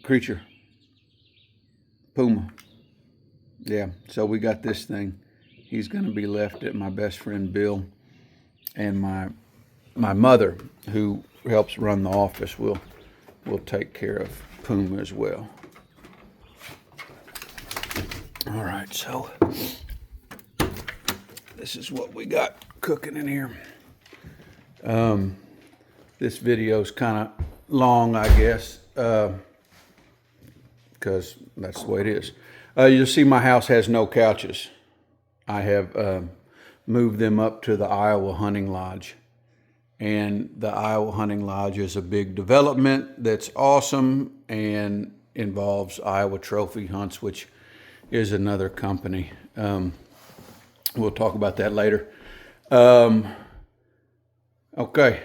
creature. Puma. Yeah, so we got this thing. He's going to be left at my best friend Bill, and my mother, who helps run the office, will take care of Puma as well. All right, so this is what we got cooking in here. This video is kind of long, I guess, because that's the way it is. You'll see my house has no couches. I have moved them up to the Iowa Hunting Lodge. And the Iowa Hunting Lodge is a big development that's awesome and involves Iowa Trophy Hunts, which is another company. We'll talk about that later. Okay,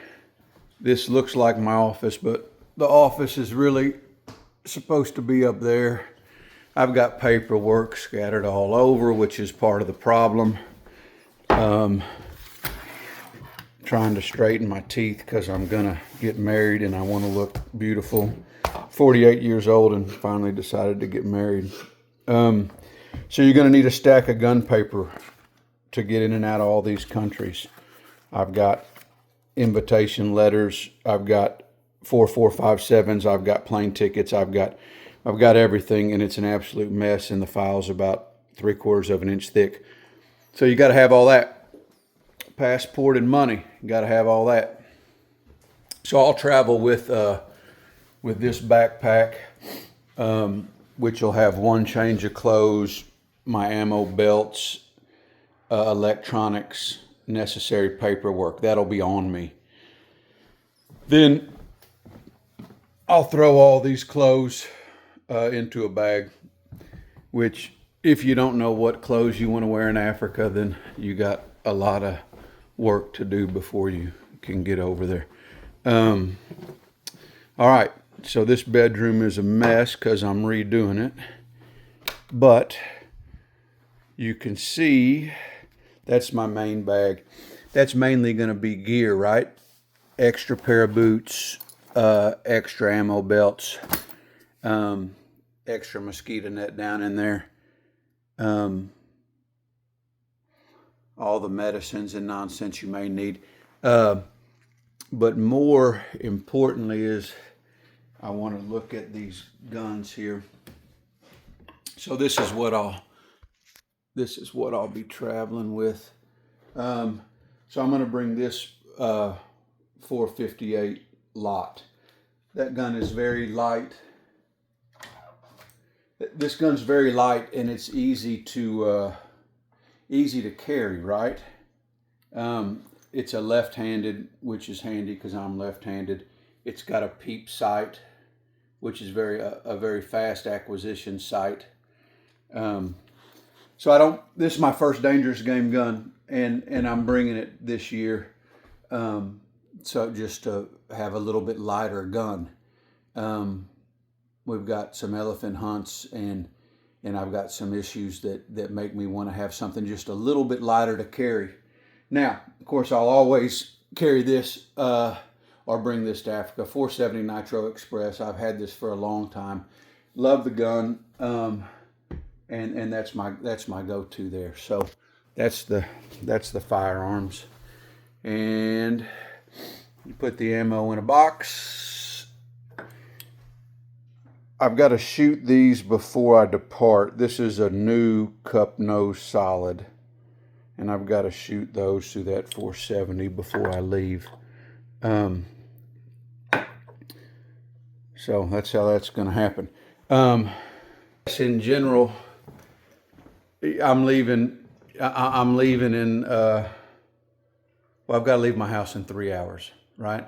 this looks like my office, but the office is really supposed to be up there. I've got paperwork scattered all over, which is part of the problem. Trying to straighten my teeth because I'm gonna get married and I want to look beautiful. 48 years old and finally decided to get married. So you're gonna need a stack of gun paper to get in and out of all these countries. I've got invitation letters. I've got 4457s. I've got plane tickets. I've got everything, and it's an absolute mess. And the file's about 3/4 of an inch thick. So you got to have all that. Passport and money. You got to have all that. So I'll travel with this backpack, which will have one change of clothes, my ammo belts, electronics, necessary paperwork. That'll be on me. Then I'll throw all these clothes into a bag, which if you don't know what clothes you want to wear in Africa, then you got a lot of work to do before you can get over there. All right, so this bedroom is a mess because I'm redoing it, but you can see that's my main bag. That's mainly going to be gear, right? Extra pair of boots, extra ammo belts, extra mosquito net down in there, all the medicines and nonsense you may need. But more importantly is I want to look at these guns here. So this is what I'll be traveling with. So I'm going to bring this 458 lot. That gun is very light. This gun's very light and it's easy to carry, right? It's a left-handed, which is handy because I'm left-handed. It's got a peep sight, which is a very fast acquisition sight. So this is my first dangerous game gun, and I'm bringing it this year. So just to have a little bit lighter gun. We've got some elephant hunts and I've got some issues that make me want to have something just a little bit lighter to carry. Now, of course, I'll always carry this or bring this to Africa. 470 Nitro Express. I've had this for a long time. Love the gun, and that's my go-to there. So that's the firearms, and you put the ammo in a box. I've got to shoot these before I depart. This is a new cup nose solid, and I've got to shoot those through that 470 before I leave. So that's how that's going to happen. In general, I'm leaving in, well, I've got to leave my house in 3 hours, right?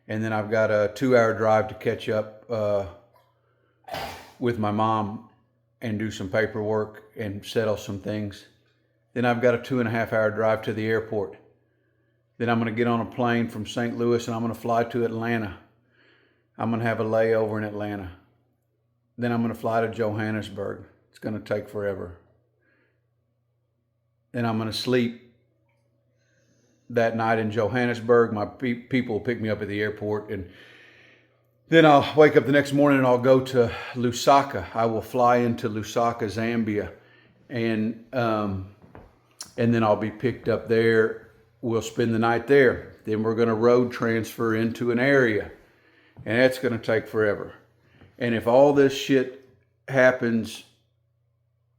And then I've got a 2-hour drive to catch up with my mom and do some paperwork and settle some things. Then I've got a 2.5-hour drive to the airport. Then I'm going to get on a plane from St. Louis and I'm going to fly to Atlanta. I'm going to have a layover in Atlanta. Then I'm going to fly to Johannesburg. It's going to take forever. Then I'm going to sleep that night in Johannesburg. My people will pick me up at the airport, and Then I'll wake up the next morning and I'll go to Lusaka. I will fly into Lusaka, Zambia, and then I'll be picked up there. We'll spend the night there. Then we're going to road transfer into an area, and that's going to take forever. And if all this shit happens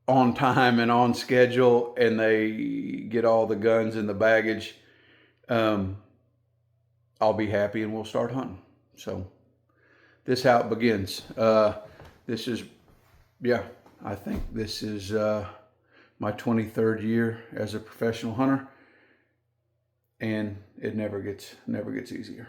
on time and on schedule, and they get all the guns and the baggage, I'll be happy and we'll start hunting. So this is how it begins. This is, yeah, I think this is my 23rd year as a professional hunter, and it never gets easier.